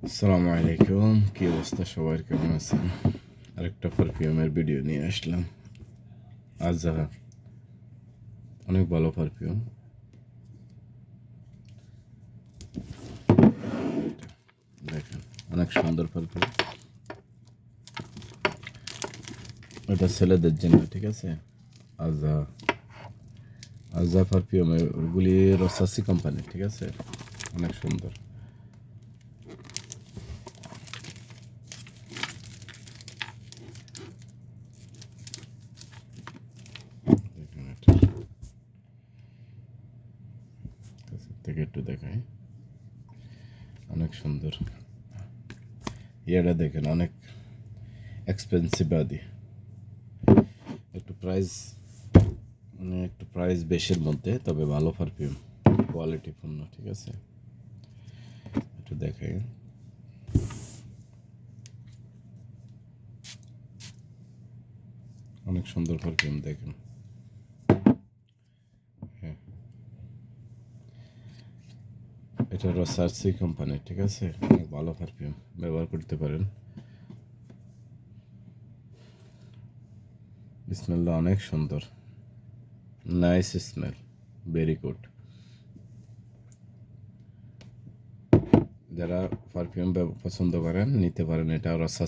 আসসালামু আলাইকুম, কি অবস্থা সবার, কেমন আছেন? আরেকটা পারফিউমের ভিডিও নিয়ে আসলাম। আজাহা অনেক ভালো পারফিউম। দেখেন, অনেক সুন্দর পারফিউম। এটা ছেলেদের জন্য, ঠিক আছে। আজাহা আজাহা পারফিউম ওগুলি রসাসি কোম্পানি, ঠিক আছে। অনেক সুন্দর। দেখেন, এটা কাছের থেকে একটু দেখাই, অনেক সুন্দর। এটা দেখেন, অনেক এক্সপেন্সিভ আদি, একটু প্রাইস একটু প্রাইস বেশির মধ্যে, তবে ভালো পারফিউম, কোয়ালিটি পূর্ণ, ঠিক আছে। একটু দেখাই, অনেক সুন্দর পারফিউম। দেখেন, হ্যাঁ, এটা রসার্সি কোম্পানি, ঠিক আছে। অনেক ভালো পারফিউম, ব্যবহার করতে পারেন। স্মেলটা অনেক সুন্দর, নাইস স্মেল, ভেরি গুড। যারা পারফিউম পছন্দ করেন নিতে পারেন, এটা রসার্সি